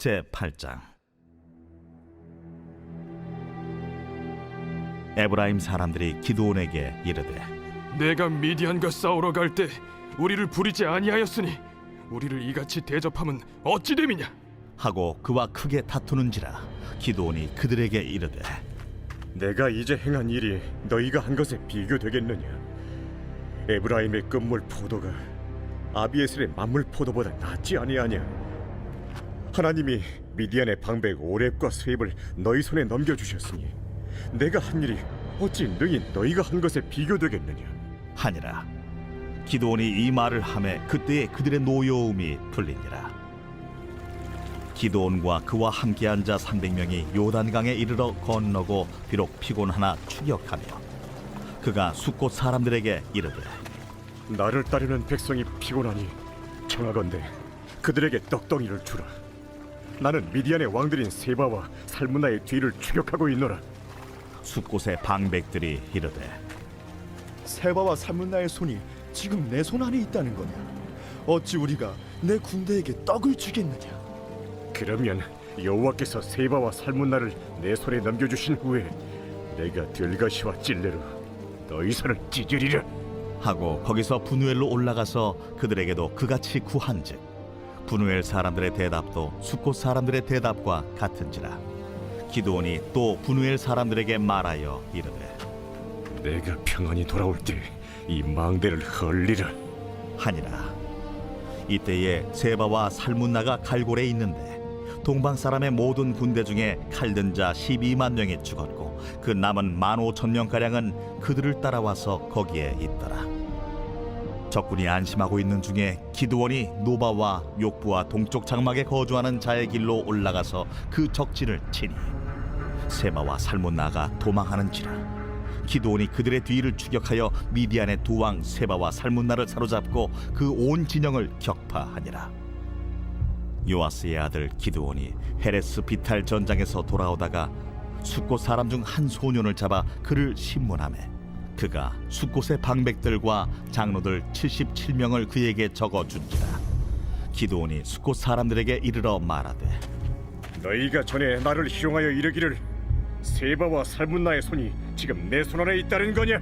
제8장. 에브라임 사람들이 기드온에게 이르되, 내가 미디안과 싸우러 갈 때 우리를 부리지 아니하였으니 우리를 이같이 대접함은 어찌 됨이냐? 하고 그와 크게 다투는지라. 기드온이 그들에게 이르되, 내가 이제 행한 일이 너희가 한 것에 비교되겠느냐? 에브라임의 끝물 포도가 아비에셀의 만물 포도보다 낫지 아니하냐? 하나님이 미디안의 방백 오렙과 스웹을 너희 손에 넘겨주셨으니 내가 한 일이 어찌 능히 너희가 한 것에 비교되겠느냐? 하니라. 기드온이 이 말을 하매 그때에 그들의 노여움이 풀리니라. 기드온과 그와 함께한 자 300명이 요단강에 이르러 건너고 비록 피곤하나 추격하며 그가 숫곳 사람들에게 이르되, 나를 따르는 백성이 피곤하니 청하건대 그들에게 떡덩이를 주라. 나는 미디안의 왕들인 세바와 살문나의 뒤를 추격하고 있노라. 숫곳의 방백들이 이르되, 세바와 살문나의 손이 지금 내 손 안에 있다는 거냐? 어찌 우리가 내 군대에게 떡을 주겠느냐? 그러면 여호와께서 세바와 살문나를 내 손에 넘겨주신 후에 내가 들가시와 찔레로 너희 손을 찢으리라. 하고 거기서 분우엘로 올라가서 그들에게도 그같이 구한즉 분우엘 사람들의 대답도 숫곳 사람들의 대답과 같은지라. 기드온이 또 분우엘 사람들에게 말하여 이르되, 내가 평안히 돌아올 때 이 망대를 헐리라 하니라. 이때에 세바와 살문나가 갈골에 있는데 동방 사람의 모든 군대 중에 칼든 자 12만 명이 죽었고 그 남은 15,000명가량은 그들을 따라와서 거기에 있더라. 적군이 안심하고 있는 중에 기드온이 노바와 욕부와 동쪽 장막에 거주하는 자의 길로 올라가서 그 적진을 치니 세바와 살문나가 도망하는지라. 기드온이 그들의 뒤를 추격하여 미디안의 두 왕 세바와 살문나를 사로잡고 그 온 진영을 격파하니라. 요아스의 아들 기드온이 헤레스 비탈 전장에서 돌아오다가 숫곳 사람 중 한 소년을 잡아 그를 신문하매 그가 숫곳의 방백들과 장로들 77명을 그에게 적어준지라. 기드온이 숫곳 사람들에게 이르러 말하되, 너희가 전에 나를 희롱하여 이르기를 세바와 살문나의 손이 지금 내 손 안에 있다는 거냐?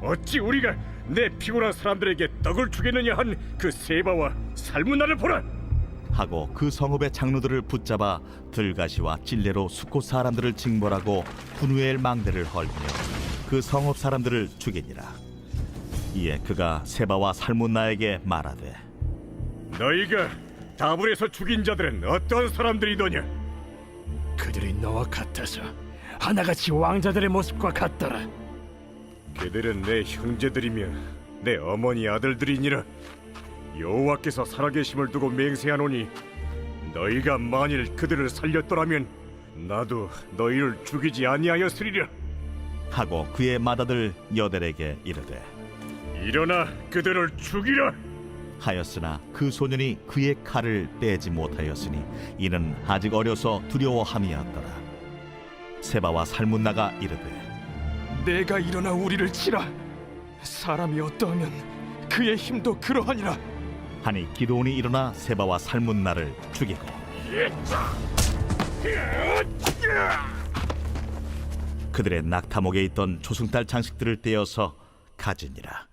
어찌 우리가 내 피곤한 사람들에게 떡을 주겠느냐 한 그 세바와 살문나를 보라. 하고 그 성읍의 장로들을 붙잡아 들가시와 찔레로 숫곳 사람들을 징벌하고 분우엘 망대를 헐며 그 성읍 사람들을 죽이니라. 이에 그가 세바와 살문나에게 말하되, 너희가 다불에서 죽인 자들은 어떤 사람들이더냐? 그들이 너와 같아서 하나같이 왕자들의 모습과 같더라. 그들은 내 형제들이며 내 어머니 아들들이니라. 여호와께서 살아계심을 두고 맹세하노니 너희가 만일 그들을 살렸더라면 나도 너희를 죽이지 아니하였으리라. 하고 그의 맏아들 여델에게 이르되, 일어나 그들을 죽이라. 하였으나 그 소년이 그의 칼을 빼지 못하였으니 이는 아직 어려서 두려워함이었더라. 세바와 살문나가 이르되, 내가 일어나 우리를 치라. 사람이 어떠하면 그의 힘도 그러하니라. 하니 기드온이 일어나 세바와 살문나를 죽이고 그들의 낙타목에 있던 조승달 장식들을 떼어서 가지니라.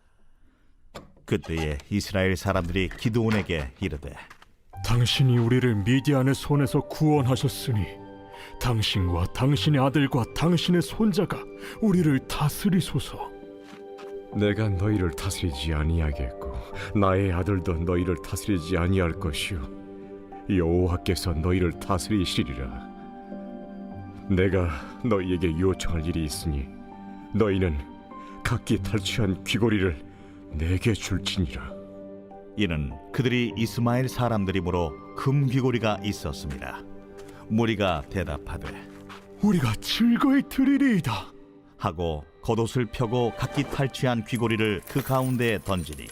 그때에 이스라엘 사람들이 기드온에게 이르되, 당신이 우리를 미디안의 손에서 구원하셨으니 당신과 당신의 아들과 당신의 손자가 우리를 다스리소서. 내가 너희를 다스리지 아니하겠고 나의 아들도 너희를 다스리지 아니할 것이요 여호와께서 너희를 다스리시리라. 내가 너희에게 요청할 일이 있으니 너희는 각기 탈취한 귀고리를 내게 줄지니라. 이는 그들이 이스마엘 사람들이므로 금 귀고리가 있었습니다. 무리가 대답하되, 우리가 즐거이 드리리이다 하고 겉옷을 펴고 각기 탈취한 귀고리를 그 가운데에 던지니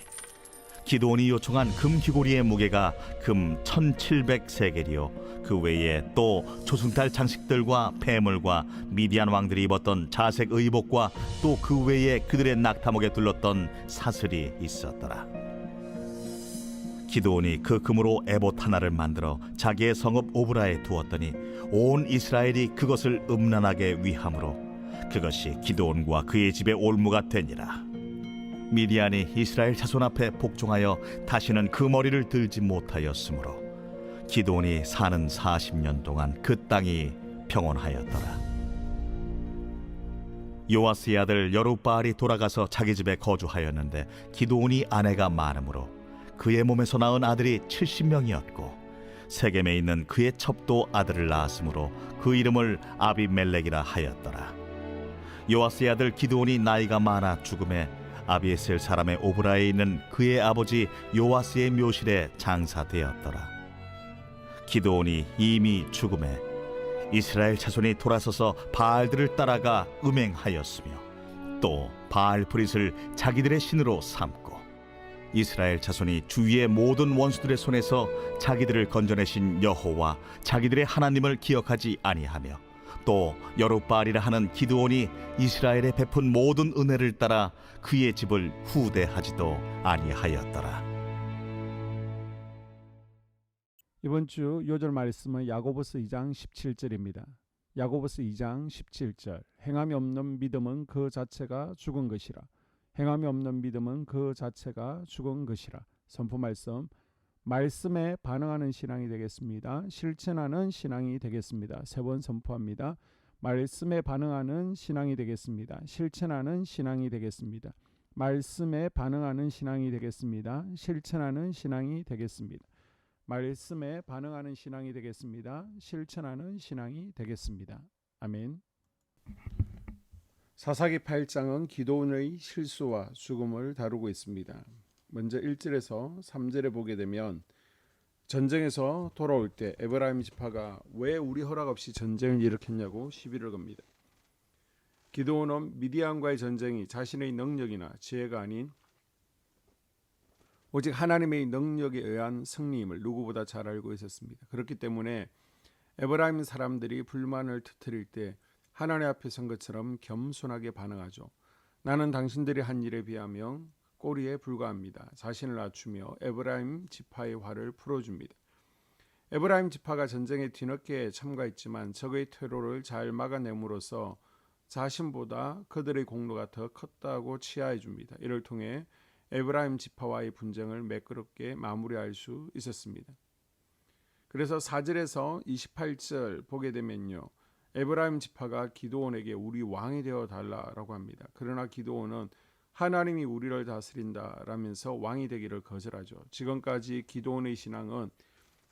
기드온이 요청한 금 귀고리의 무게가 금 1700세겔이요 그 외에 또 조승달 장식들과 폐물과 미디안 왕들이 입었던 자색 의복과 또 그 외에 그들의 낙타목에 둘렀던 사슬이 있었더라. 기드온이 그 금으로 에봇 하나를 만들어 자기의 성읍 오브라에 두었더니 온 이스라엘이 그것을 음란하게 위함으로 그것이 기드온과 그의 집의 올무가 되니라. 미디안이 이스라엘 자손 앞에 복종하여 다시는 그 머리를 들지 못하였으므로 기드온이 사는 40년 동안 그 땅이 평온하였더라. 요아스의 아들 여룹바알이 돌아가서 자기 집에 거주하였는데 기드온이 아내가 많으므로 그의 몸에서 낳은 아들이 70명이었고 세겜에 있는 그의 첩도 아들을 낳았으므로 그 이름을 아비멜렉이라 하였더라. 요아스의 아들 기드온이 나이가 많아 죽음에 아비에셀 사람의 오브라에 있는 그의 아버지 요아스의 묘실에 장사되었더라. 기드온이 이미 죽음에 이스라엘 자손이 돌아서서 바알들을 따라가 음행하였으며 또 바알 브릿을 자기들의 신으로 삼고 이스라엘 자손이 주위의 모든 원수들의 손에서 자기들을 건져내신 여호와 자기들의 하나님을 기억하지 아니하며 또 여룹바알이라 하는 기드온이 이스라엘에 베푼 모든 은혜를 따라 그의 집을 후대하지도 아니하였더라. 이번 주 요절 말씀은 야고보서 2장 17절입니다. 야고보서 2장 17절. 행함이 없는 믿음은 그 자체가 죽은 것이라. 행함이 없는 믿음은 그 자체가 죽은 것이라. 선포 말씀. 말씀에 반응하는 신앙이 되겠습니다. 실천하는 신앙이 되겠습니다. 세 번 선포합니다. 말씀에 반응하는 신앙이 되겠습니다. 실천하는 신앙이 되겠습니다. 말씀에 반응하는 신앙이 되겠습니다. 실천하는 신앙이 되겠습니다. 말씀에 반응하는 신앙이 되겠습니다. 실천하는 신앙이 되겠습니다. 아멘. 사사기 8장은 기드온의 실수와 죽음을 다루고 있습니다. 먼저 1절에서 3절에 보게 되면 전쟁에서 돌아올 때 에브라임 지파가 왜 우리 허락 없이 전쟁을 일으켰냐고 시비를 겁니다. 기드온은 미디안과의 전쟁이 자신의 능력이나 지혜가 아닌 오직 하나님의 능력에 의한 승리임을 누구보다 잘 알고 있었습니다. 그렇기 때문에 에브라임 사람들이 불만을 터뜨릴 때 하나님 앞에 선 것처럼 겸손하게 반응하죠. 나는 당신들이 한 일에 비하며 꼬리에 불과합니다. 자신을 낮추며 에브라임 지파의 화를 풀어줍니다. 에브라임 지파가 전쟁에 뒤늦게 참가했지만 적의 테러를 잘 막아냄으로써 자신보다 그들의 공로가 더 컸다고 치하해 줍니다. 이를 통해 에브라임 지파와의 분쟁을 매끄럽게 마무리할 수 있었습니다. 그래서 4절에서 28절 보게 되면요. 에브라임 지파가 기드온에게 우리 왕이 되어 달라라고 합니다. 그러나 기드온은 하나님이 우리를 다스린다라면서 왕이 되기를 거절하죠. 지금까지 기드온의 신앙은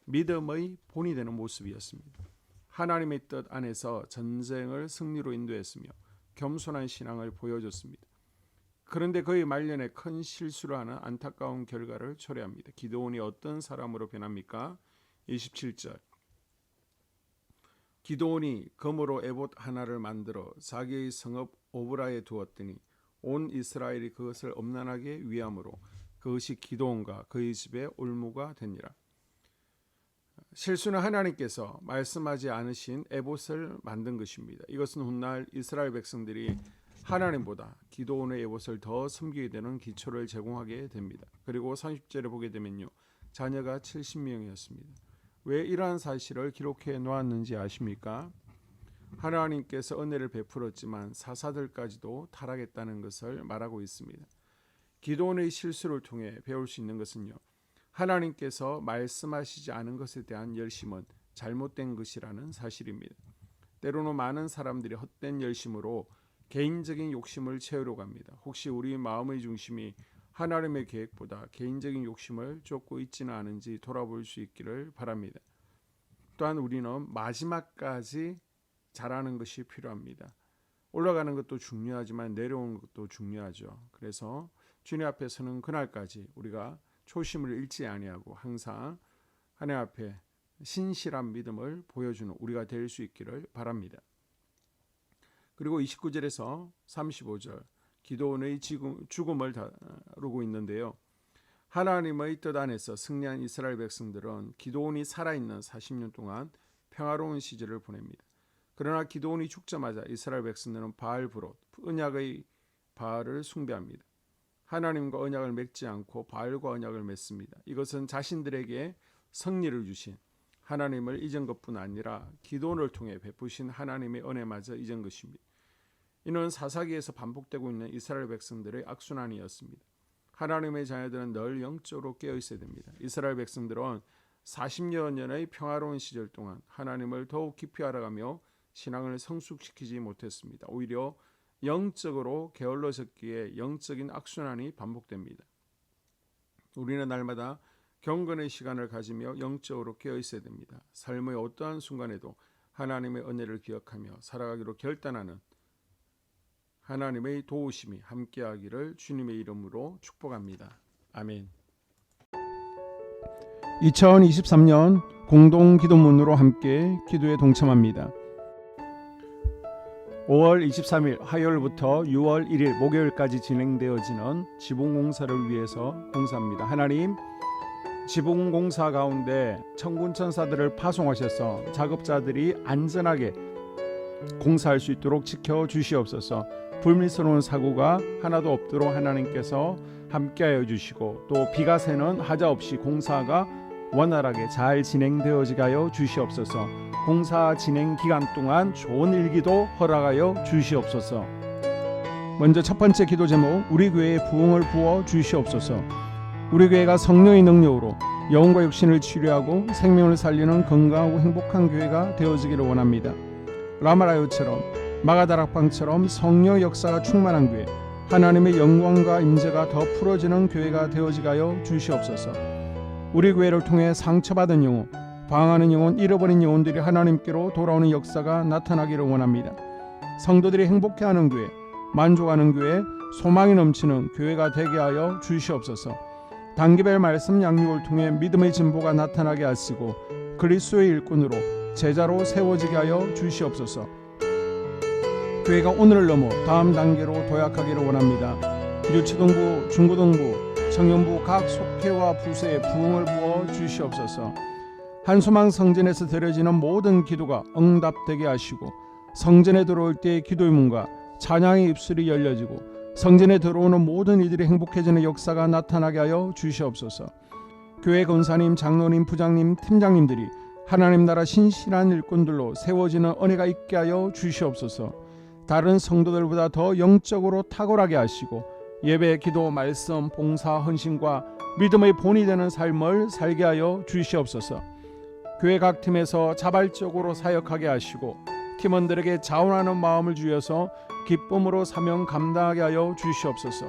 믿음의 본이 되는 모습이었습니다. 하나님의 뜻 안에서 전쟁을 승리로 인도했으며 겸손한 신앙을 보여줬습니다. 그런데 그의 말년에 큰 실수를 하는 안타까운 결과를 초래합니다. 기드온이 어떤 사람으로 변합니까? 27절. 기드온이 금으로 에봇 하나를 만들어 자기의 성읍 오브라에 두었더니 온 이스라엘이 그것을 음란하게 위함으로 그것이 기드온과 그의 집의 올무가 되니라. 실수는 하나님께서 말씀하지 않으신 에봇을 만든 것입니다. 이것은 훗날 이스라엘 백성들이 하나님보다 기드온의 에봇을 더 섬기게 되는 기초를 제공하게 됩니다. 그리고 30절에 보게 되면요. 자녀가 70명이었습니다. 왜 이러한 사실을 기록해 놓았는지 아십니까? 하나님께서 은혜를 베풀었지만 사사들까지도 타락했다는 것을 말하고 있습니다. 기드온의 실수를 통해 배울 수 있는 것은요. 하나님께서 말씀하시지 않은 것에 대한 열심은 잘못된 것이라는 사실입니다. 때로는 많은 사람들이 헛된 열심으로 개인적인 욕심을 채우려고 합니다. 혹시 우리 마음의 중심이 하나님의 계획보다 개인적인 욕심을 쫓고 있지는 않은지 돌아볼 수 있기를 바랍니다. 또한 우리는 마지막까지 잘하는 것이 필요합니다. 올라가는 것도 중요하지만 내려오는 것도 중요하죠. 그래서 주님 앞에 서는 그날까지 우리가 초심을 잃지 아니하고 항상 하나님 앞에 신실한 믿음을 보여주는 우리가 될 수 있기를 바랍니다. 그리고 29절에서 35절 기드온의 죽음을 다루고 있는데요. 하나님의 뜻 안에서 승리한 이스라엘 백성들은 기드온이 살아있는 40년 동안 평화로운 시절을 보냅니다. 그러나 기드온이 죽자마자 이스라엘 백성들은 바알브롯, 언약의 바알을 숭배합니다. 하나님과 언약을 맺지 않고 바알과 언약을 맺습니다. 이것은 자신들에게 승리를 주신 하나님을 잊은 것뿐 아니라 기도를 통해 베푸신 하나님의 은혜마저 잊은 것입니다. 이는 사사기에서 반복되고 있는 이스라엘 백성들의 악순환이었습니다. 하나님의 자녀들은 늘 영적으로 깨어 있어야 됩니다. 이스라엘 백성들은 40여 년의 평화로운 시절 동안 하나님을 더욱 깊이 알아가며 신앙을 성숙시키지 못했습니다. 오히려 영적으로 게을러졌기에 영적인 악순환이 반복됩니다. 우리는 날마다 경건의 시간을 가지며 영적으로 깨어 있어야 됩니다. 삶의 어떠한 순간에도 하나님의 은혜를 기억하며 살아가기로 결단하는 하나님의 도우심이 함께하기를 주님의 이름으로 축복합니다. 아멘. 2023년 공동 기도문으로 함께 기도에 동참합니다. 5월 23일 화요일부터 6월 1일 목요일까지 진행되어지는 지붕공사를 위해서 공사합니다. 하나님, 지붕공사 가운데 천군천사들을 파송하셔서 작업자들이 안전하게 공사할 수 있도록 지켜주시옵소서. 불미스러운 사고가 하나도 없도록 하나님께서 함께하여 주시고, 또 비가 새는 하자 없이 공사가 원활하게 잘 진행되어지게 하여 주시옵소서. 공사 진행 기간 동안 좋은 일기도 허락하여 주시옵소서. 먼저 첫 번째 기도 제목, 우리 교회에 부흥을 부어 주시옵소서. 우리 교회가 성령의 능력으로 영혼과 육신을 치료하고 생명을 살리는 건강하고 행복한 교회가 되어지기를 원합니다. 라마라요처럼 마가다락방처럼 성령 역사가 충만한 교회, 하나님의 영광과 임재가 더 풀어지는 교회가 되어지게 하여 주시옵소서. 우리 교회를 통해 상처받은 영혼, 방황하는 영혼, 잃어버린 영혼들이 하나님께로 돌아오는 역사가 나타나기를 원합니다. 성도들이 행복해하는 교회, 만족하는 교회, 소망이 넘치는 교회가 되게 하여 주시옵소서. 단기별 말씀 양육을 통해 믿음의 진보가 나타나게 하시고 그리스도의 일꾼으로 제자로 세워지게 하여 주시옵소서. 교회가 오늘을 넘어 다음 단계로 도약하기를 원합니다. 유치동부, 중고등부, 청년부 각 속회와 부서에 부흥을 부어 주시옵소서. 한소망 성전에서 드려지는 모든 기도가 응답되게 하시고, 성전에 들어올 때의 기도의 문과 찬양의 입술이 열려지고 성전에 들어오는 모든 이들이 행복해지는 역사가 나타나게 하여 주시옵소서. 교회 권사님, 장로님, 부장님, 팀장님들이 하나님 나라 신실한 일꾼들로 세워지는 은혜가 있게 하여 주시옵소서. 다른 성도들보다 더 영적으로 탁월하게 하시고 예배, 기도, 말씀, 봉사, 헌신과 믿음의 본이 되는 삶을 살게 하여 주시옵소서. 교회 각 팀에서 자발적으로 사역하게 하시고 팀원들에게 자원하는 마음을 주셔서 기쁨으로 사명 감당하게 하여 주시옵소서.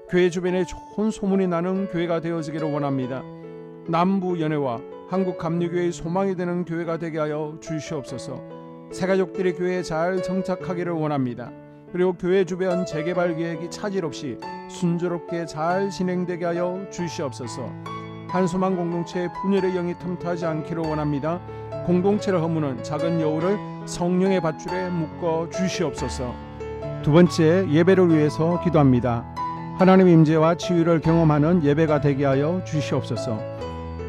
교회 주변에 좋은 소문이 나는 교회가 되어지기를 원합니다. 남부 연회와 한국 감리교회의 소망이 되는 교회가 되게 하여 주시옵소서. 새가족들이 교회에 잘 정착하기를 원합니다. 그리고 교회 주변 재개발 계획이 차질 없이 순조롭게 잘 진행되게 하여 주시옵소서. 한소망 공동체의 분열의 영이 틈타지 않기를 원합니다. 공동체를 허무는 작은 여우를 성령의 밧줄에 묶어 주시옵소서. 두 번째, 예배를 위해서 기도합니다. 하나님의 임재와 치유를 경험하는 예배가 되게 하여 주시옵소서.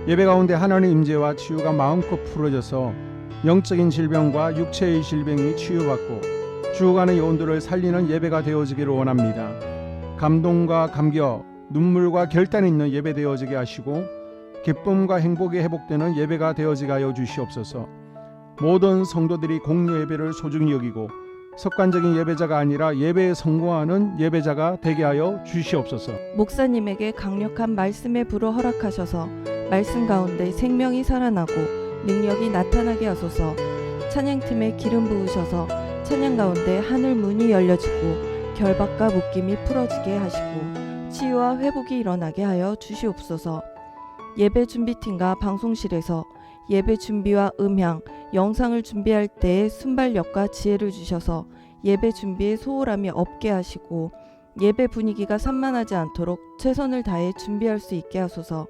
예배 가운데 하나님의 임재와 치유가 마음껏 풀어져서 영적인 질병과 육체의 질병이 치유받고 죽어가는 영혼들을 살리는 예배가 되어지기를 원합니다. 감동과 감격, 눈물과 결단이 있는 예배 되어지게 하시고 기쁨과 행복이 회복되는 예배가 되어지게 하여 주시옵소서. 모든 성도들이 공유 예배를 소중히 여기고 습관적인 예배자가 아니라 예배에 성공하는 예배자가 되게 하여 주시옵소서. 목사님에게 강력한 말씀의 불을 허락하셔서 말씀 가운데 생명이 살아나고 능력이 나타나게 하소서. 찬양팀에 기름 부으셔서 찬양 가운데 하늘 문이 열려지고 결박과 묶임이 풀어지게 하시고 치유와 회복이 일어나게 하여 주시옵소서. 예배 준비팀과 방송실에서 예배 준비와 음향, 영상을 준비할 때의 순발력과 지혜를 주셔서 예배 준비에 소홀함이 없게 하시고 예배 분위기가 산만하지 않도록 최선을 다해 준비할 수 있게 하소서.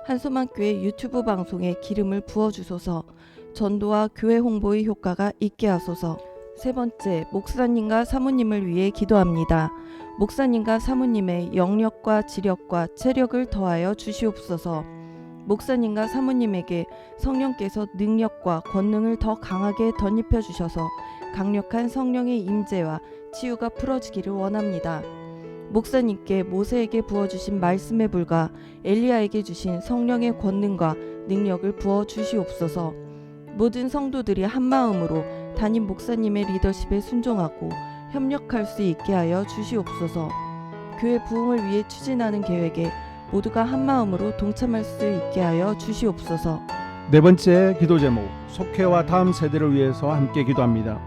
한소망교회 유튜브 방송에 기름을 부어주소서. 전도와 교회 홍보의 효과가 있게 하소서. 세 번째, 목사님과 사모님을 위해 기도합니다. 목사님과 사모님의 영력과 지력과 체력을 더하여 주시옵소서. 목사님과 사모님에게 성령께서 능력과 권능을 더 강하게 덧입혀 주셔서 강력한 성령의 임재와 치유가 풀어지기를 원합니다. 목사님께 모세에게 부어주신 말씀의 불과 엘리야에게 주신 성령의 권능과 능력을 부어 주시옵소서. 모든 성도들이 한 마음으로 담임 목사님의 리더십에 순종하고 협력할 수 있게 하여 주시옵소서. 교회 부흥을 위해 추진하는 계획에 모두가 한 마음으로 동참할 수 있게 하여 주시옵소서. 네 번째 기도 제목, 속회와 다음 세대를 위해서 함께 기도합니다.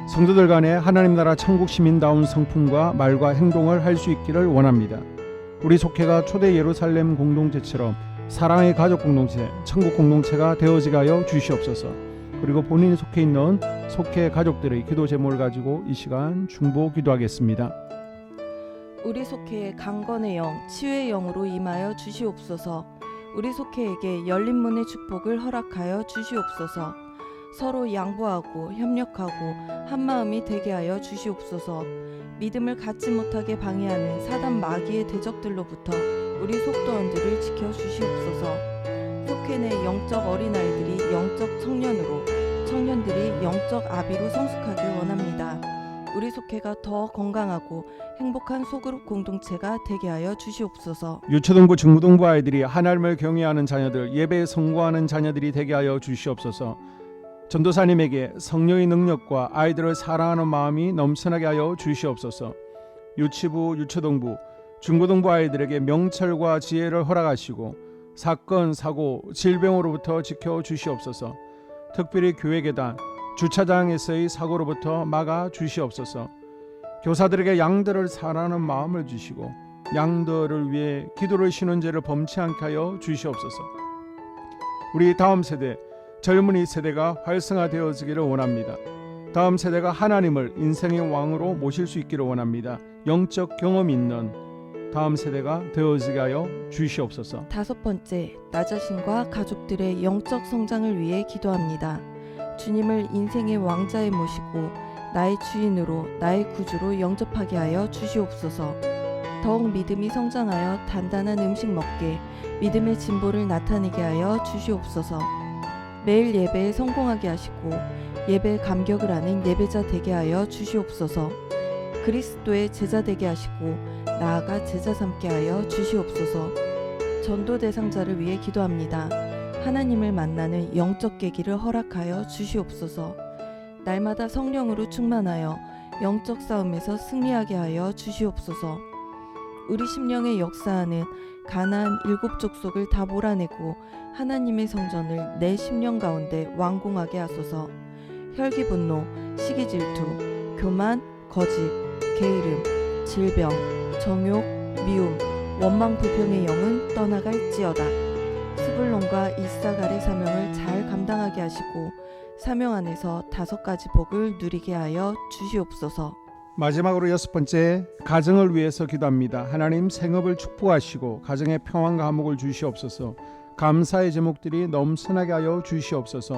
성도들 간에 하나님 나라 천국 시민다운 성품과 말과 행동을 할 수 있기를 원합니다. 우리 속회가 초대 예루살렘 공동체처럼 사랑의 가족 공동체, 천국 공동체가 되어지게 하여 주시옵소서. 그리고 본인이 속해 있는 속회 가족들의 기도 제목을 가지고 이 시간 중보 기도하겠습니다. 우리 속회에 강건의 영, 치유의 영으로 임하여 주시옵소서. 우리 속회에게 열린 문의 축복을 허락하여 주시옵소서. 서로 양보하고 협력하고 한마음이 되게 하여 주시옵소서. 믿음을 갖지 못하게 방해하는 사단 마귀의 대적들로부터 우리 속도원들을 지켜주시옵소서. 속회 내 영적 어린아이들이 영적 청년으로, 청년들이 영적 아비로 성숙하길 원합니다. 우리 속회가 더 건강하고 행복한 소그룹 공동체가 되게 하여 주시옵소서. 유초등부 중고등부 아이들이 하나님을 경외하는 자녀들, 예배에 성공하는 자녀들이 되게 하여 주시옵소서. 전도사님에게 성령의 능력과 아이들을 사랑하는 마음이 넘쳐나게 하여 주시옵소서. 유치부, 유초등부, 중고등부 아이들에게 명철과 지혜를 허락하시고 사건, 사고, 질병으로부터 지켜 주시옵소서. 특별히 교회계단, 주차장에서의 사고로부터 막아 주시옵소서. 교사들에게 양들을 사랑하는 마음을 주시고 양들을 위해 기도를 쉬는 죄를 범치 않게 하여 주시옵소서. 우리 다음 세대, 젊은이 세대가 활성화되어지기를 원합니다. 다음 세대가 하나님을 인생의 왕으로 모실 수 있기를 원합니다. 영적 경험이 있는 다음 세대가 되어지게 하여 주시옵소서. 다섯 번째, 나 자신과 가족들의 영적 성장을 위해 기도합니다. 주님을 인생의 왕자에 모시고 나의 주인으로, 나의 구주로 영접하게 하여 주시옵소서. 더욱 믿음이 성장하여 단단한 음식 먹게, 믿음의 진보를 나타내게 하여 주시옵소서. 매일 예배에 성공하게 하시고 예배에 감격을 하는 예배자 되게 하여 주시옵소서. 그리스도의 제자 되게 하시고 나아가 제자 삼게 하여 주시옵소서. 전도 대상자를 위해 기도합니다. 하나님을 만나는 영적 계기를 허락하여 주시옵소서. 날마다 성령으로 충만하여 영적 싸움에서 승리하게 하여 주시옵소서. 우리 심령에 역사하는 가나안 7 족속을 다 몰아내고 하나님의 성전을 내 심령 가운데 완공하게 하소서. 혈기 분노, 시기 질투, 교만, 거짓, 게으름, 질병, 정욕, 미움, 원망 불평의 영은 떠나갈지어다. 스불론과 이사갈의 사명을 잘 감당하게 하시고 사명 안에서 5가지 복을 누리게 하여 주시옵소서. 마지막으로 6번째, 가정을 위해서 기도합니다. 하나님 생업을 축복하시고 가정에 평안과 화목을 주시옵소서. 감사의 제목들이 넘쳐나게 하여 주시옵소서.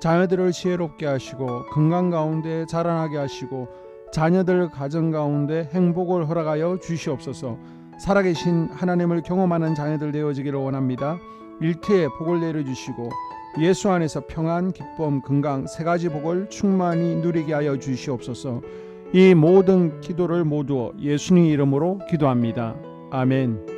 자녀들을 지혜롭게 하시고 건강 가운데 자라나게 하시고 자녀들 가정 가운데 행복을 허락하여 주시옵소서. 살아계신 하나님을 경험하는 자녀들 되어지기를 원합니다. 일터에 복을 내려주시고 예수 안에서 평안, 기쁨, 건강 3가지 복을 충만히 누리게 하여 주시옵소서. 이 모든 기도를 모두 예수님 이름으로 기도합니다. 아멘.